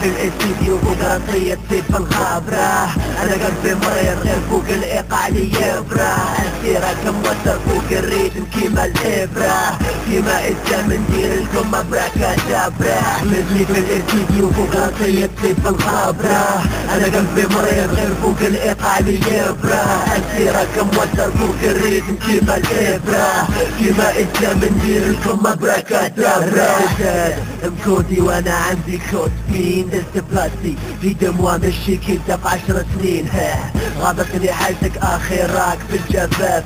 في الاستديو فوق راسية سيف الخابرة. انا قلبي مرير غير فوق الايقاع لي يبرة. السيرة كموتر فوق الريتم كيما الابرة. كيما الدم ندير لكم ابراكادابرا. مثلي في الاستديو فوق راسية سيف الخابرة. انا قلبي مرير غير فوق الايقاع لي يبرة. السيرة كموتر فوق الريتم كيما الابرة. كيما الدم ندير لكم ابراكادابرا. مكودي وانا عندي كود فين دست بلاستي في دموع مشي كنت في 10 سنين. غابتني حالتك اخر راك في الجفاف.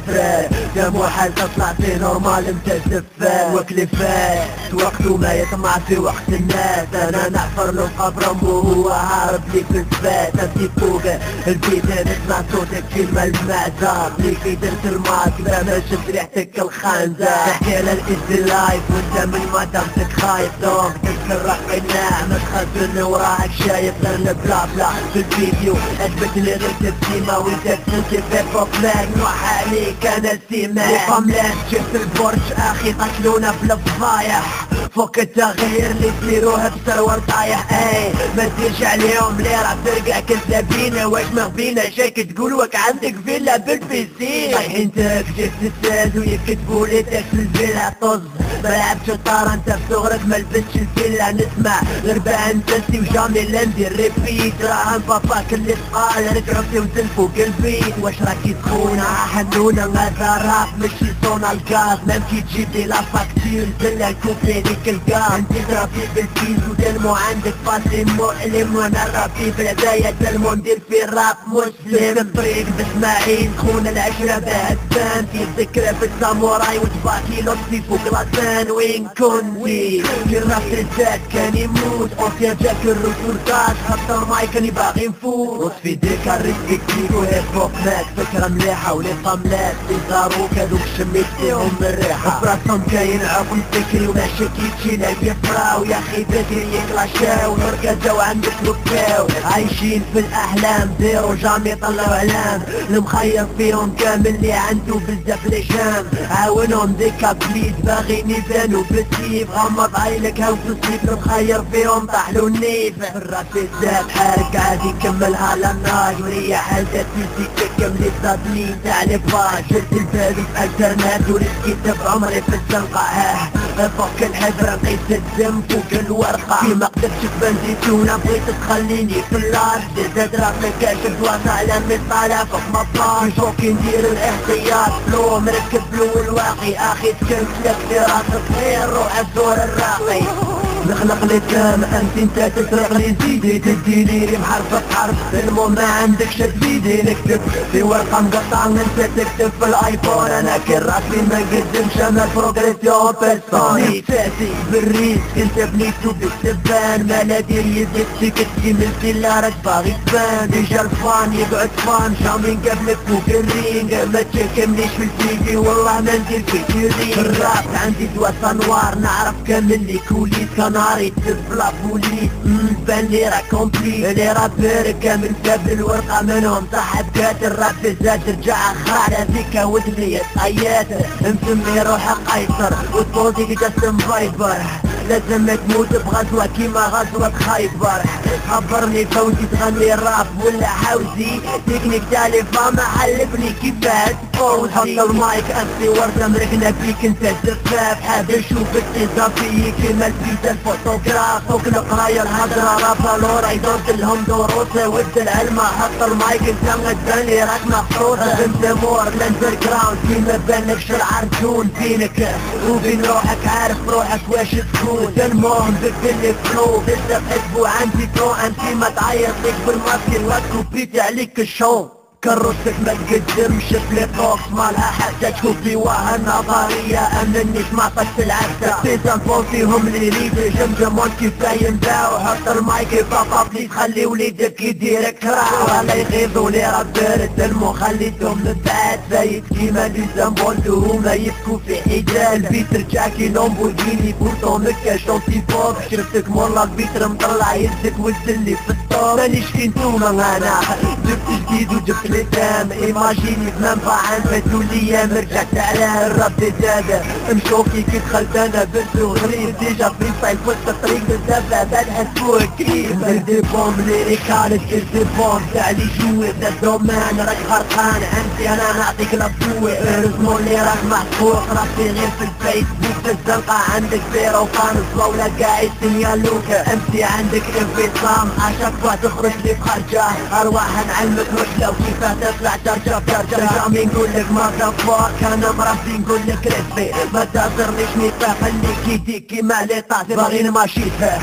دموع حال تطلع في نورمال انت زفاف وكلفات وقت وما يطمع في وقت الناس. انا نحفر له قبر امه وهو هارب لي في الثبات. انتي فوق البيت نسمع صوتك كلمة المعزة لي في درس الماك لما شفت ريحتك الخانزة. تحكي للإز لايف وانت من ما دمتك خايف دوم تذكر رقم النعمة تخزن وراك شايف لان بلا بلا في الفيديو اثبتني غير تبسيمة وانت تسلسل في بوبلاك نوح عليك انا سيما وقملات جبت البرج اخي قتلونا بالفضايح. فوق التغيير اللي يصيروها بسرور طايح. اي ما تديرش عليهم لي راه ترقع كذابين. واش مغبينا شاك تقول وك عندك فيلا بالبيسين. طايحين تاك جبت الساد ويكتبوا لي تاكس الفيلا طز. ملعبش الطار انت في صغرك ملبسش الفيلا. نسمع غير بانتسي وجامي لاندير ريبيت. راهم باباك اللي تقال رجعوا في وزن فوق البيت. واش راكي تخونا حنونا هذا راب ماشي صونا الغاز. ممكن تجيب لي لا فاكتور زلا كوفي ليك الغاز. انت ترابي بالكيس ودلمو عندك فاسي مؤلم. وانا رابي بالهدايا دلمو ندير في الراب مسلم. الطريق باسماعيل خونا العشرة بهدان في ذكرى في الساموراي وتباكي لطفي فوق راسان. وين كنتي في الراب الزاد كان يموت اوفيا جاك الريكوردات حتى الماي كان باغي نفوت. وصفي ديكا ريسك كليك وهيب هوب ماك فكرة مليحة ولي طملات لي زاروك هذوك شميت فيهم الريحة. براسهم كاين عقل فكري وماشي كيتشي لا يفراو. يا اخي بدري يكلاشاو نركزاو عندك لوكاو. عايشين في الاحلام ديرو جامي طلعوا اعلام. المخير فيهم كامل اللي عنده بزاف لجام. عاونهم ديكا بليد باغيين يبانو بالسيف. غمض عينك هاو في السيف المخير فيهم طاحلو النيف. الراب الزاد حارك عادي كملها للنار. وريح حالتها تيزيك كملي صادلين تاع لي باج. جلت البابي في الترنات ورسكيت بعمري في الزنقة. فوق الحبرة نقيس الدم فوق الورقة. في ما قدرتش بنزيتونا بغيت تخليني في الارض. زاد راسك كاشف واقع على طالع فوق مطار. فوق ندير الاحتياط فلو مركب فلو الواقي. اخي تكلت لك في راسك غير روح الزور الراقي. نخلق لي كلام انت تسرق لي زيدي تديني لي بحرف بحرف. المهم ما عندكش تفيدي نكتب في ورقة مقطعة انت تكتب في الايفون. انا كراسي ما نقدمش انا بروغريسيون بيرسوني. فاتي بالريسك انت بنيتو بالسبان. ما لا دير يدك تكتي من سلا راك باغي تبان. ديجا الفان يقعد فان جامي نقابلك فوق الرينج. ما تشكمنيش في الفيدي والله ما ندير فيتيرينج. الراب عندي دوا سنوار نعرف كامل لي كوليس. ناري تبلا بوليس بان لي راه كومبلي. لي رابر كامل جاب الورقة منهم صاحب كات. الراب زاد رجع اخر على ذيكا ودنيا صياد. مسمي روحه قيصر وطوزي جسم فايبر. لازم تموت بغزوة كيما غزوة خيبر. خبرني فوزي تغني الراب ولا حوزي. تكنيك تالي فما حلفني كيفاش فوزي. حط المايك انسي وردة مرقنا فيك انت زفاف. حاب نشوف الاضافي كيما الفيزا الفوتوغراف. فوق القراية الهضرة رابالورا يدرد لهم دروسة. ود العلمة حط المايك انت غداني راك مخصوصة. بنت مور الاندر جراوند كيما بانكش العرجون بينك وبين روحك. عارف روحك واش تكون. المهم بدلك فلو بزاف حسبو عندي تو. انتي ما تعيط ليك بالماسك واتكوبيتي عليك الشو. كروسك ما تقدمش في بوكس مالها حتى تشوف في وها النظرية. انني سمعتك العدة تيزنفون فيهم اللي يريد جمجمون كيفاين باو. حط المايك بابا بليز خلي وليدك يديرك كراو. ولا يغيظوا لي رابر الدلمو خليتهم لبعاد. زايد كيما دي زنبولدو هما يبكوا في حجال. بيت رجاكي لومبورجيني بورتو مكا شونتي فوق. شفتك مولا البيتر مطلع يدك وزلي في الطوب. مانيش كي نتوما انا جبت جديد وجبت لدام ايماجيني بمنبع عن بدو الايام رجعت على الرب زاد مشوفي كي دخلت انا بنتو غريب ديجا في ستايل في وسط الطريق بالدفع بعد حسوك كيف كدي بوم ليريكال كدي بوم تاع لي جوي بدا الدومان راك غرقان عندي انا نعطيك لابوي ارزمو اللي راك محفوق راسي غير في الفيسبوك في الزنقة عندك زيرو فانس ولا قاعد سينيالوك امسي عندك انفصام عشاك فوا تخرج لي بخرجة ارواح نعلمك رجلة وكيفاه تطلع درجة جامي نقولك ما فوق انا مربي نقولك رسبي ما تهزرنيش نيفا خليك يديك كيما لي طاسي باغيين ماشي فيه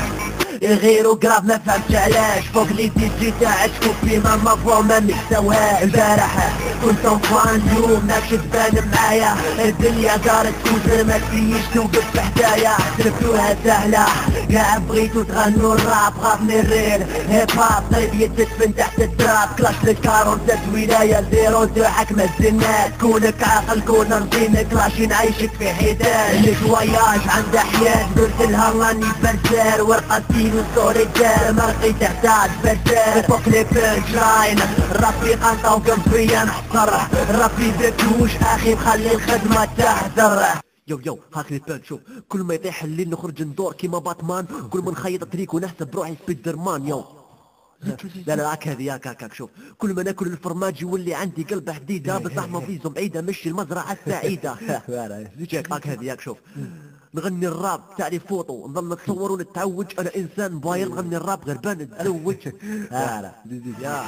يغيروا قراب ما فهمتش علاش فوق لي دي تاعك كوبي ما فوا ما مستواش البارح كنت انفان اليوم ماكش تبان معايا الدنيا دارت كوزر ما فيش توقف حدايا تربتوها سهلة قاع بغيتو تغنوا الراب غابني الريل هيب هاب طيب يتدفن تحت التراب كلاش للكارون تات ولاية زيرو تاعك ما تزنات كونك عاقل كون رزينك كلاشي نعيشك في حيدان لك واياج عند حياة قلت لها راني برزار ورقتي وصوري دار مرقي تحتاج برزار فوق لي بنش لاين ربي قنطة وقنفيا نحصر ربي بكوش اخي مخلي الخدمة تحذر يو هاك لي بان شوف كل ما يطيح الليل نخرج ندور كيما باتمان كل ما نخيط طريق ونحسب روحي سبيدر مان يو لا هاك هذه هاك شوف كل ما ناكل الفرماج يولي عندي قلب حديده بصح ما فيزو بعيده مشي المزرعه السعيده هاك هذه هاك شوف نغني الراب تاعي فوطو نظل نتصور ونتعوج انا انسان باير نغني الراب غربان نتزوج لا يا